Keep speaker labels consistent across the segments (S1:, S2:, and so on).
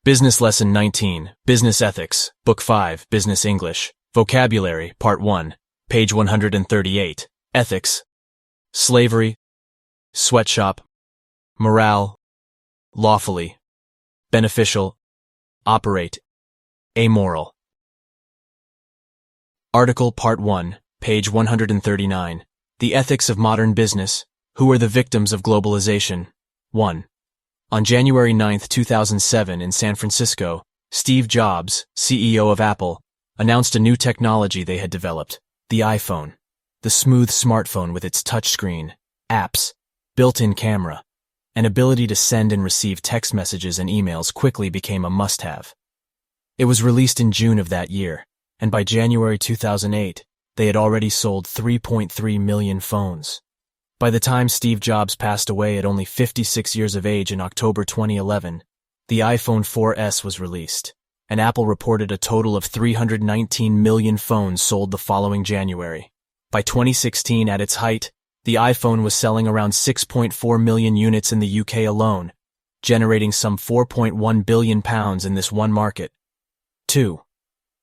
S1: Business Lesson 19, Business Ethics, Book 5, Business English, Vocabulary, Part 1, page 138, Ethics, Slavery, Sweatshop, Morale, Lawfully, Beneficial, Operate, Amoral. Article Part 1, page 139, The Ethics of Modern Business, Who are the Victims of Globalization? 1. On January 9, 2007, in San Francisco, Steve Jobs, CEO of Apple, announced a new technology they had developed, the iPhone. The smooth smartphone with its touchscreen, apps, built-in camera, and ability to send and receive text messages and emails quickly became a must-have. It was released in June of that year, and by January 2008, they had already sold 3.3 million phones. By the time Steve Jobs passed away at only 56 years of age in October 2011, the iPhone 4S was released, and Apple reported a total of 319 million phones sold the following January. By 2016, at its height, the iPhone was selling around 6.4 million units in the UK alone, generating some £4.1 billion in this one market. 2.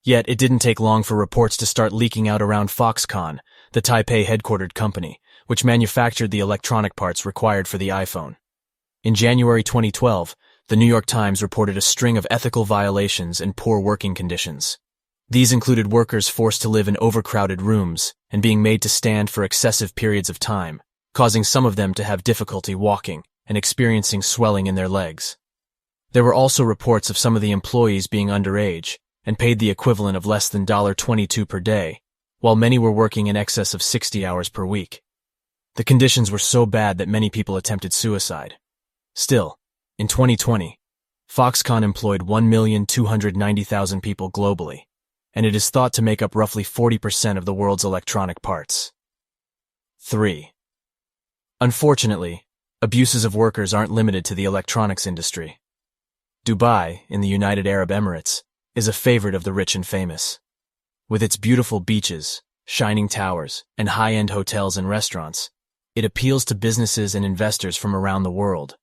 S1: Yet it didn't take long for reports to start leaking out around Foxconn, the Taipei-headquartered company, which manufactured the electronic parts required for the iPhone. In January 2012, the New York Times reported a string of ethical violations and poor working conditions. These included workers forced to live in overcrowded rooms and being made to stand for excessive periods of time, causing some of them to have difficulty walking and experiencing swelling in their legs. There were also reports of some of the employees being underage and paid the equivalent of less than $22 per day, while many were working in excess of 60 hours per week. The conditions were so bad that many people attempted suicide. Still, in 2020, Foxconn employed 1,290,000 people globally, and it is thought to make up roughly 40% of the world's electronic parts. 3. Unfortunately, abuses of workers aren't limited to the electronics industry. Dubai, in the United Arab Emirates, is a favorite of the rich and famous. With its beautiful beaches, shining towers, and high-end hotels and restaurants, it appeals to businesses and investors from around the world.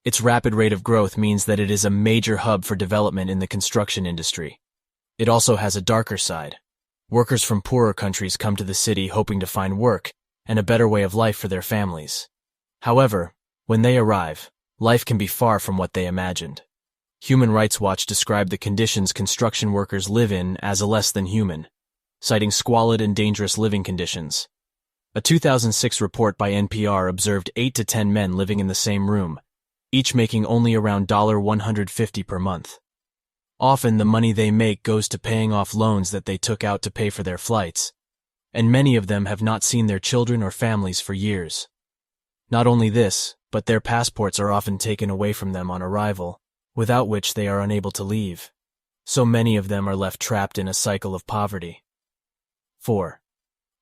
S1: Its rapid rate of growth means that it is a major hub for development in the construction industry. It also has a darker side. Workers from poorer countries come to the city hoping to find work and a better way of life for their families. However, when they arrive, life can be far from what they imagined. Human Rights Watch described the conditions construction workers live in as less than human, citing squalid and dangerous living conditions. A 2006 report by NPR observed 8 to 10 men living in the same room, each making only around $150 per month. Often the money they make goes to paying off loans that they took out to pay for their flights, and many of them have not seen their children or families for years. Not only this, but their passports are often taken away from them on arrival, without which they are unable to leave. So many of them are left trapped in a cycle of poverty. 4.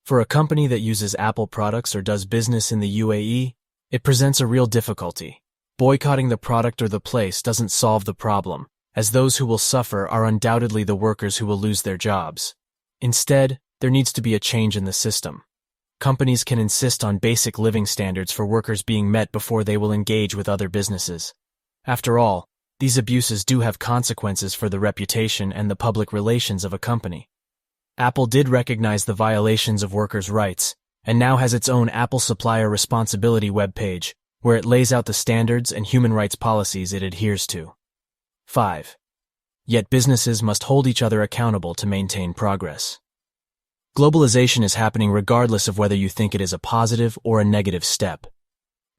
S1: For a company that uses Apple products or does business in the UAE, it presents a real difficulty. Boycotting the product or the place doesn't solve the problem, as those who will suffer are undoubtedly the workers who will lose their jobs. Instead, there needs to be a change in the system. Companies can insist on basic living standards for workers being met before they will engage with other businesses. After all, these abuses do have consequences for the reputation and the public relations of a company. Apple did recognize the violations of workers' rights, and now has its own Apple Supplier Responsibility webpage, where it lays out the standards and human rights policies it adheres to. 5. Yet businesses must hold each other accountable to maintain progress. Globalization is happening regardless of whether you think it is a positive or a negative step.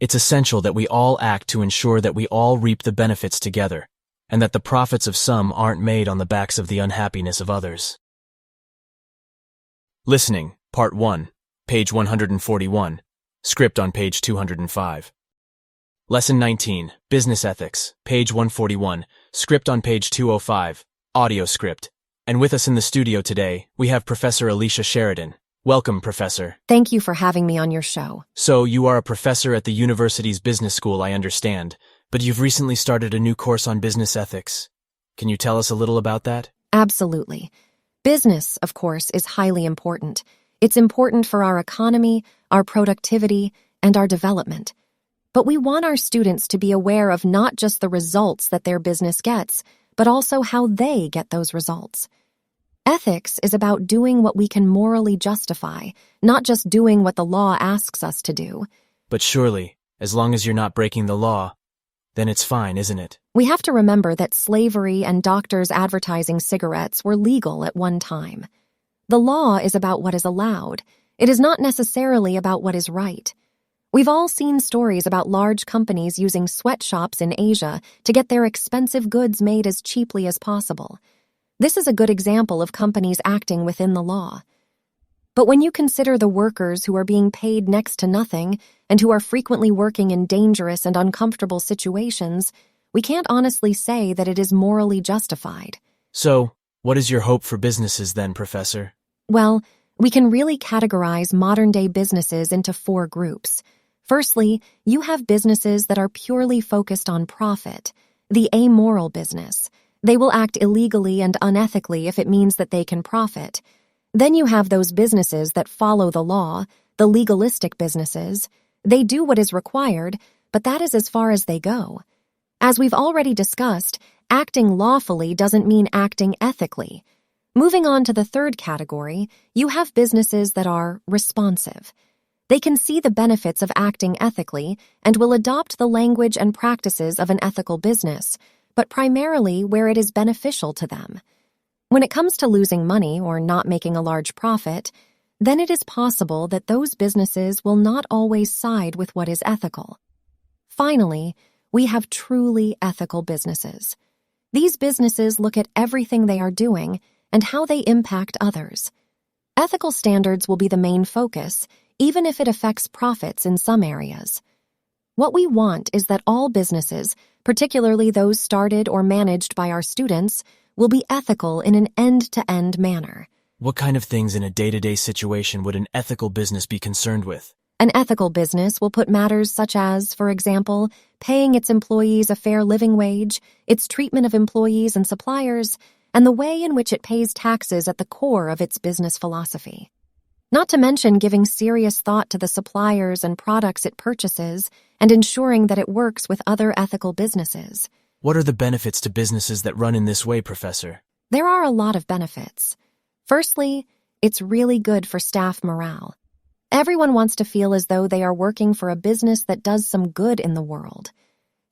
S1: It's essential that we all act to ensure that we all reap the benefits together, and that the profits of some aren't made on the backs of the unhappiness of others. Listening, Part 1, page 141, script on page 205. Lesson 19, Business Ethics, page 141, script on page 205, audio script. And with us in the studio today, we have Professor Alicia Sheridan. Welcome, Professor.
S2: Thank you for having me on your show.
S1: So, you are a professor at the university's business school, I understand, but you've recently started a new course on business ethics. Can you tell us a little about that?
S2: Absolutely. Business, of course, is highly important. It's important for our economy, our productivity, and our development. But we want our students to be aware of not just the results that their business gets, but also how they get those results. Ethics is about doing what we can morally justify, not just doing what the law asks us to do.
S1: But surely, as long as you're not breaking the law, then it's fine, isn't it?
S2: We have to remember that slavery and doctors advertising cigarettes were legal at one time. The law is about what is allowed. It is not necessarily about what is right. We've all seen stories about large companies using sweatshops in Asia to get their expensive goods made as cheaply as possible. This is a good example of companies acting within the law. But when you consider the workers who are being paid next to nothing and who are frequently working in dangerous and uncomfortable situations, we can't honestly say that it is morally justified.
S1: So, what is your hope for businesses then, Professor?
S2: Well, we can really categorize modern-day businesses into 4 groups. Firstly, you have businesses that are purely focused on profit, the amoral business. They will act illegally and unethically if it means that they can profit. Then you have those businesses that follow the law, the legalistic businesses. They do what is required, but that is as far as they go. As we've already discussed, acting lawfully doesn't mean acting ethically. Moving on to the 3rd category, you have businesses that are responsive. They can see the benefits of acting ethically and will adopt the language and practices of an ethical business, but primarily where it is beneficial to them. When it comes to losing money or not making a large profit, then it is possible that those businesses will not always side with what is ethical. Finally, we have truly ethical businesses. These businesses look at everything they are doing and how they impact others. Ethical standards will be the main focus, even if it affects profits in some areas. What we want is that all businesses, particularly those started or managed by our students, will be ethical in an end-to-end manner.
S1: What kind of things in a day-to-day situation would an ethical business be concerned with?
S2: An ethical business will put matters such as, for example, paying its employees a fair living wage, its treatment of employees and suppliers, and the way in which it pays taxes at the core of its business philosophy. Not to mention giving serious thought to the suppliers and products it purchases and ensuring that it works with other ethical businesses.
S1: What are the benefits to businesses that run in this way, Professor?
S2: There are a lot of benefits. Firstly, it's really good for staff morale. Everyone wants to feel as though they are working for a business that does some good in the world.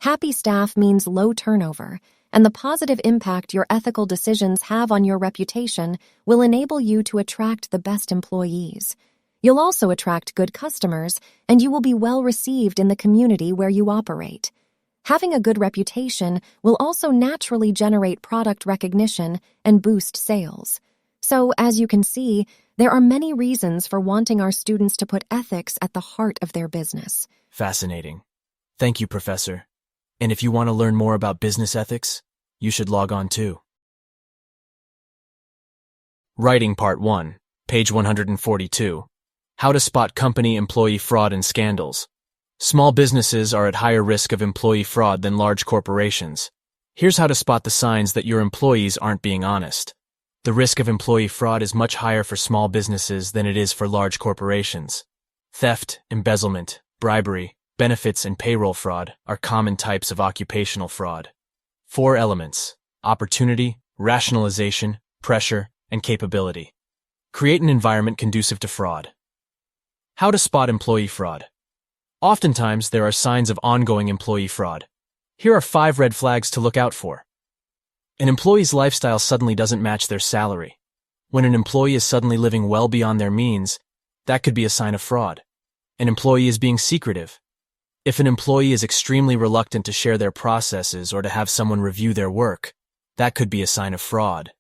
S2: Happy staff means low turnover, and the positive impact your ethical decisions have on your reputation will enable you to attract the best employees. You'll also attract good customers, and you will be well received in the community where you operate. Having a good reputation will also naturally generate product recognition and boost sales. So, as you can see, there are many reasons for wanting our students to put ethics at the heart of their business.
S1: Fascinating. Thank you, Professor. And if you want to learn more about business ethics, you should log on too. Writing Part 1, page 142. How to spot company employee fraud and scandals. Small businesses are at higher risk of employee fraud than large corporations. Here's how to spot the signs that your employees aren't being honest. The risk of employee fraud is much higher for small businesses than it is for large corporations. Theft, embezzlement, bribery, benefits, and payroll fraud are common types of occupational fraud. 4 elements: opportunity, rationalization, pressure, and capability. Create an environment conducive to fraud. How to spot employee fraud. Oftentimes, there are signs of ongoing employee fraud. Here are 5 red flags to look out for. An employee's lifestyle suddenly doesn't match their salary. When an employee is suddenly living well beyond their means, that could be a sign of fraud. An employee is being secretive. If an employee is extremely reluctant to share their processes or to have someone review their work, that could be a sign of fraud.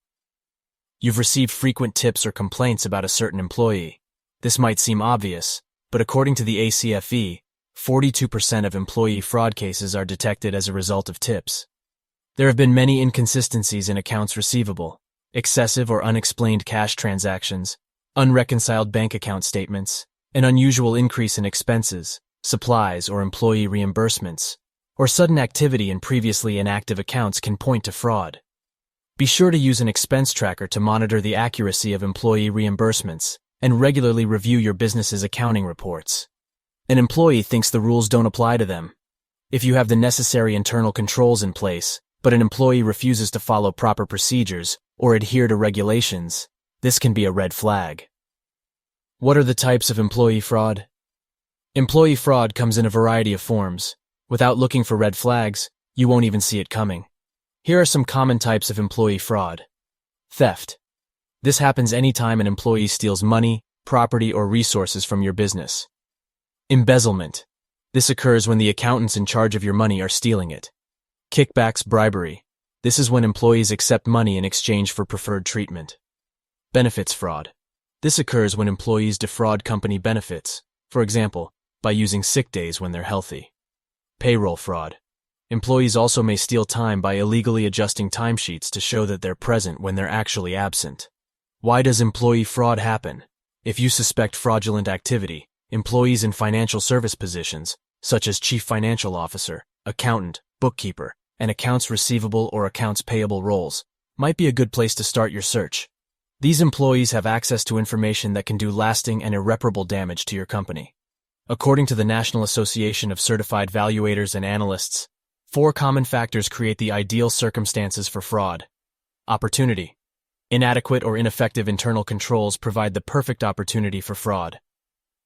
S1: You've received frequent tips or complaints about a certain employee. This might seem obvious, but according to the ACFE, 42% of employee fraud cases are detected as a result of tips. There have been many inconsistencies in accounts receivable, excessive or unexplained cash transactions, unreconciled bank account statements, an unusual increase in expenses, supplies or employee reimbursements, or sudden activity in previously inactive accounts can point to fraud. Be sure to use an expense tracker to monitor the accuracy of employee reimbursements and regularly review your business's accounting reports. An employee thinks the rules don't apply to them. If you have the necessary internal controls in place, but an employee refuses to follow proper procedures or adhere to regulations, this can be a red flag. What are the types of employee fraud? Employee fraud comes in a variety of forms. Without looking for red flags, you won't even see it coming. Here are some common types of employee fraud. Theft. This happens anytime an employee steals money, property, or resources from your business. Embezzlement. This occurs when the accountants in charge of your money are stealing it. Kickbacks, bribery. This is when employees accept money in exchange for preferred treatment. Benefits fraud. This occurs when employees defraud company benefits, for example, by using sick days when they're healthy. Payroll fraud. Employees also may steal time by illegally adjusting timesheets to show that they're present when they're actually absent. Why does employee fraud happen? If you suspect fraudulent activity, employees in financial service positions, such as chief financial officer, accountant, bookkeeper, and accounts receivable or accounts payable roles, might be a good place to start your search. These employees have access to information that can do lasting and irreparable damage to your company. According to the National Association of Certified Valuators and Analysts, 4 common factors create the ideal circumstances for fraud. Opportunity. Inadequate or ineffective internal controls provide the perfect opportunity for fraud.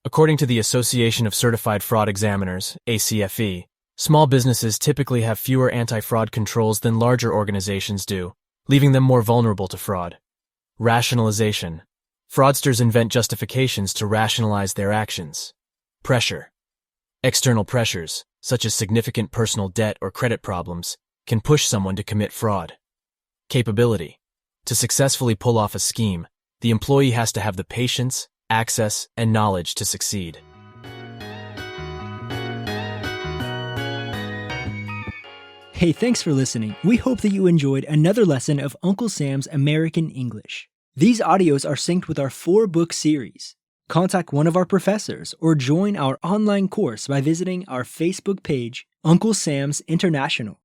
S1: According to the Association of Certified Fraud Examiners, ACFE, small businesses typically have fewer anti-fraud controls than larger organizations do, leaving them more vulnerable to fraud. Rationalization. Fraudsters invent justifications to rationalize their actions. Pressure. External pressures, such as significant personal debt or credit problems, can push someone to commit fraud. Capability. To successfully pull off a scheme, the employee has to have the patience, access, and knowledge to succeed.
S3: Hey, thanks for listening. We hope that you enjoyed another lesson of Uncle Sam's American English. These audios are synced with our 4-book series. Contact one of our professors or join our online course by visiting our Facebook page, Uncle Sam's International.